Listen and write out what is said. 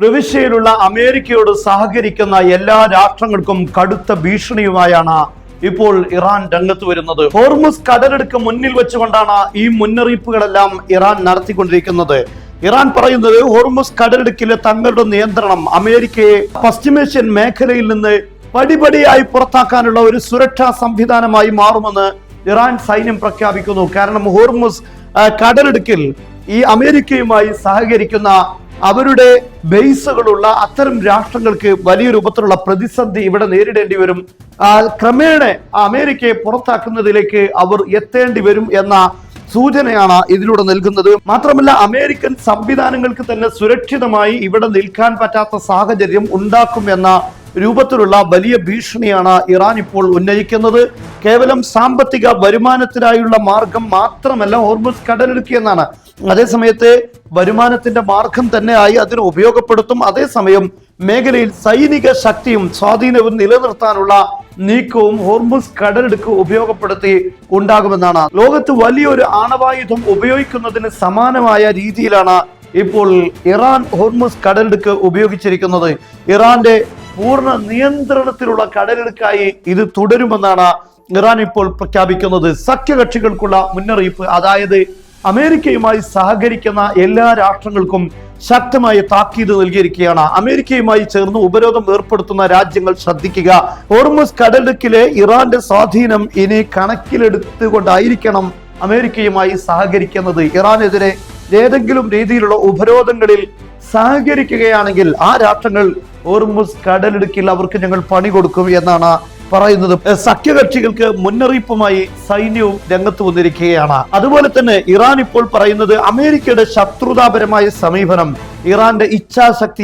പ്രവിശ്യയിലുള്ള അമേരിക്കയോട് സഹകരിക്കുന്ന എല്ലാ രാഷ്ട്രങ്ങൾക്കും കടുത്ത ഭീഷണിയുമായാണ് ഇപ്പോൾ ഇറാൻ രംഗത്ത് വരുന്നത്. ഹോർമുസ് കടലെടുക്ക് മുന്നിൽ വെച്ചുകൊണ്ടാണ് ഈ മുന്നറിയിപ്പുകളെല്ലാം ഇറാൻ നടത്തിക്കൊണ്ടിരിക്കുന്നത്. ഇറാൻ പറയുന്നത് ഹോർമുസ് കടലിടുക്കിലെ തങ്ങളുടെ നിയന്ത്രണം അമേരിക്കയെ പശ്ചിമേഷ്യൻ മേഖലയിൽ നിന്ന് പടിപടിയായി പുറത്താക്കാനുള്ള ഒരു സുരക്ഷാ സംവിധാനമായി മാറുമെന്ന് ഇറാൻ സൈന്യം പ്രഖ്യാപിക്കുന്നു. കാരണം ഹോർമുസ് കടലിടുക്കിൽ ഈ അമേരിക്കയുമായി സഹകരിക്കുന്ന അവരുടെ ബേസുകളുള്ള അത്തരം രാഷ്ട്രങ്ങൾക്ക് വലിയ രൂപത്തിലുള്ള പ്രതിസന്ധി ഇവിടെ നേരിടേണ്ടി വരും. ക്രമേണ അമേരിക്കയെ പുറത്താക്കുന്നതിലേക്ക് അവർ എത്തേണ്ടി വരും എന്ന സൂചനയാണ് ഇതിലൂടെ നൽകുന്നത്. മാത്രമല്ല അമേരിക്കൻ സംവിധാനങ്ങൾക്ക് തന്നെ സുരക്ഷിതമായി ഇവിടെ നിൽക്കാൻ പറ്റാത്ത സാഹചര്യം ഉണ്ടാക്കും എന്ന രൂപത്തിലുള്ള വലിയ ഭീഷണിയാണ് ഇറാൻ ഇപ്പോൾ ഉന്നയിക്കുന്നത്. കേവലം സാമ്പത്തിക വരുമാനത്തിനായുള്ള മാർഗം മാത്രമല്ല ഹോർമുസ് കടലിടുക്ക് എന്നാണ്. അതേസമയത്ത് വരുമാനത്തിന്റെ മാർഗം തന്നെയായി അതിനെ ഉപയോഗപ്പെടുത്തും. അതേസമയം മേഖലയിൽ സൈനിക ശക്തിയും സ്വാധീനവും നിലനിർത്താനുള്ള നീക്കവും ഹോർമുസ് കടലിടുക്ക് ഉപയോഗപ്പെടുത്തി ഉണ്ടാകുമെന്നാണ്. ലോകത്ത് വലിയൊരു ആണവായുധം ഉപയോഗിക്കുന്നതിന് സമാനമായ രീതിയിലാണ് ഇപ്പോൾ ഇറാൻ ഹോർമുസ് കടലിടുക്ക് ഉപയോഗിച്ചിരിക്കുന്നത്. ഇറാന്റെ പൂർണ്ണ നിയന്ത്രണത്തിലുള്ള കടലിടുക്കായി ഇത് തുടരുമെന്നാണ് ഇറാൻ ഇപ്പോൾ പ്രഖ്യാപിക്കുന്നത്. സഖ്യകക്ഷികൾക്കുള്ള മുന്നറിയിപ്പ്, അതായത് അമേരിക്കയുമായി സഹകരിക്കുന്ന എല്ലാ രാഷ്ട്രങ്ങൾക്കും ശക്തമായ താക്കീത് നൽകിയിരിക്കുകയാണ്. അമേരിക്കയുമായി ചേർന്ന് ഉപരോധം ഏർപ്പെടുത്തുന്ന രാജ്യങ്ങൾ ശ്രദ്ധിക്കുക. ഹോർമുസ് കടലിടുക്കിലെ ഇറാന്റെ സ്വാധീനം ഇനി കണക്കിലെടുത്തുകൊണ്ടായിരിക്കണം അമേരിക്കയുമായി സഹകരിക്കുന്നത്. ഇറാനെതിരെ ഏതെങ്കിലും രീതിയിലുള്ള ഉപരോധങ്ങളിൽ സഹകരിക്കുകയാണെങ്കിൽ ആ രാഷ്ട്രങ്ങൾ ഹോർമുസ് കടലിടുക്കിൽ അവർക്ക് ഞങ്ങൾ പണി കൊടുക്കും എന്നാണ് പറയുന്നത്. സഖ്യകക്ഷികൾക്ക് മുന്നറിയിപ്പുമായി സൈന്യവും രംഗത്ത് വന്നിരിക്കുകയാണ്. അതുപോലെ തന്നെ ഇറാൻ ഇപ്പോൾ പറയുന്നത് അമേരിക്കയുടെ ശത്രുതാപരമായ സമീപനം ഇറാന്റെ ഇച്ഛാശക്തിയെ